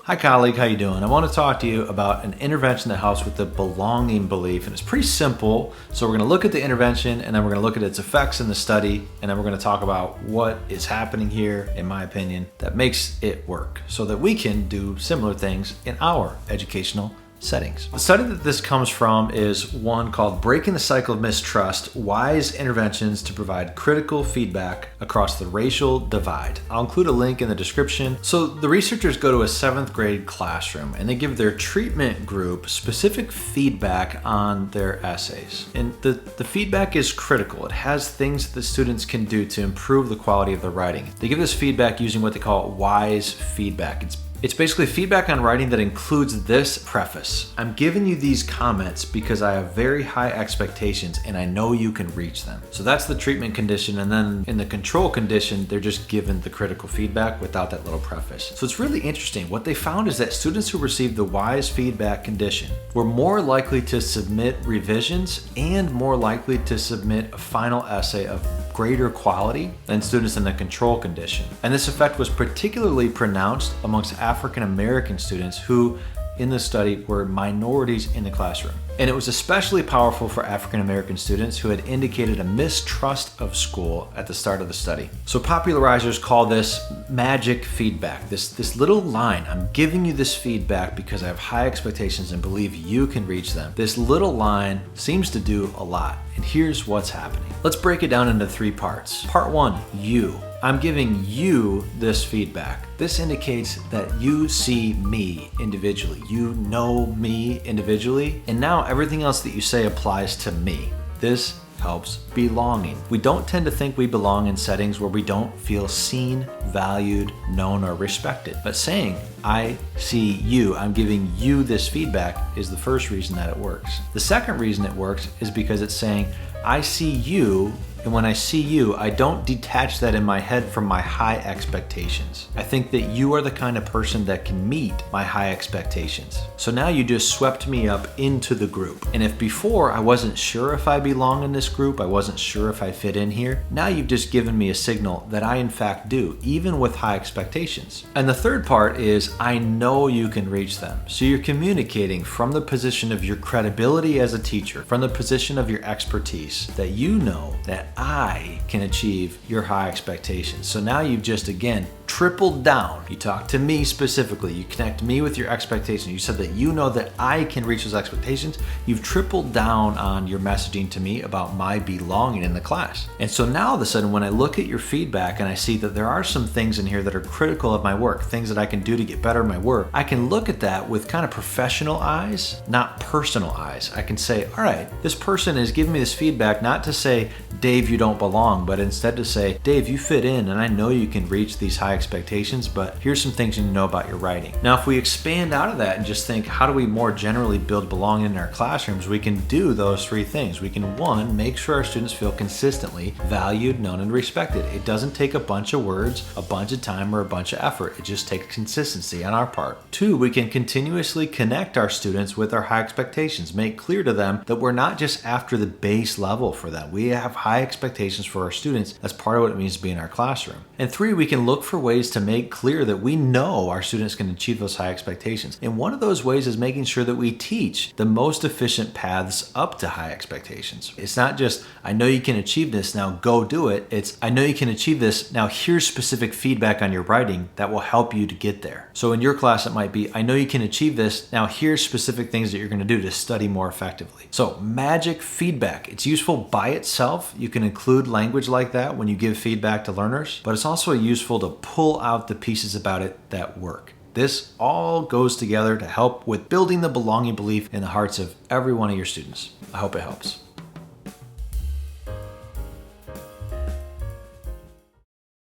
Hi colleague, how you doing? I want to talk to you about an intervention that helps with the belonging belief, and it's pretty simple. So we're going to look at the intervention, and then we're going to look at its effects in the study, and then we're going to talk about what is happening here, in my opinion, that makes it work so that we can do similar things in our educational settings. The study that this comes from is one called Breaking the Cycle of Mistrust: Wise Interventions to Provide Critical Feedback Across the Racial Divide. I'll include a link in the description. So the researchers go to a 7th grade classroom and they give their treatment group specific feedback on their essays. And the feedback is critical. It has things that the students can do to improve the quality of their writing. They give this feedback using what they call wise feedback. It's basically feedback on writing that includes this preface. I'm giving you these comments because I have very high expectations and I know you can reach them. So that's the treatment condition, and then in the control condition, they're just given the critical feedback without that little preface. So it's really interesting. What they found is that students who received the wise feedback condition were more likely to submit revisions and more likely to submit a final essay of greater quality than students in the control condition. And this effect was particularly pronounced amongst African American students who in the study were minorities in the classroom. And it was especially powerful for African American students who had indicated a mistrust of school at the start of the study. So popularizers call this magic feedback. This little line, I'm giving you this feedback because I have high expectations and believe you can reach them. This little line seems to do a lot. And here's what's happening. Let's break it down into 3 parts. Part 1, you. I'm giving you this feedback. This indicates that you see me individually. You know me individually. And now everything else that you say applies to me. This helps belonging. We don't tend to think we belong in settings where we don't feel seen, valued, known, or respected. But saying, I see you, I'm giving you this feedback is the first reason that it works. The second reason it works is because it's saying, I see you, and when I see you, I don't detach that in my head from my high expectations. I think that you are the kind of person that can meet my high expectations. So now you just swept me up into the group. And if before I wasn't sure if I belong in this group, I wasn't sure if I fit in here, now you've just given me a signal that I in fact do, even with high expectations. And the third part is I know you can reach them. So you're communicating from the position of your credibility as a teacher, from the position of your expertise, that you know that I can achieve your high expectations. So now you've just, again, tripled down. You talk to me specifically. You connect me with your expectations. You said that you know that I can reach those expectations. You've tripled down on your messaging to me about my belonging in the class. And so now all of a sudden, when I look at your feedback and I see that there are some things in here that are critical of my work, things that I can do to get better in my work, I can look at that with kind of professional eyes, not personal eyes. I can say, all right, this person is giving me this feedback not to say, Dave, you don't belong, but instead to say, Dave, you fit in and I know you can reach these high expectations, but here's some things you need to know about your writing. Now, if we expand out of that and just think, how do we more generally build belonging in our classrooms? We can do those 3 things. We can, 1, make sure our students feel consistently valued, known, and respected. It doesn't take a bunch of words, a bunch of time, or a bunch of effort. It just takes consistency on our part. 2, we can continuously connect our students with our high expectations, make clear to them that we're not just after the base level for them. We have high expectations for our students. That's part of what it means to be in our classroom. And 3, we can look for ways to make clear that we know our students can achieve those high expectations. And one of those ways is making sure that we teach the most efficient paths up to high expectations. It's not just, I know you can achieve this, now go do it. It's, I know you can achieve this, now here's specific feedback on your writing that will help you to get there. So in your class, it might be, I know you can achieve this, now here's specific things that you're going to do to study more effectively. So magic feedback. It's useful by itself. You can include language like that when you give feedback to learners, but it's also useful to pull out the pieces about it that work. This all goes together to help with building the belonging belief in the hearts of every one of your students. I hope it helps.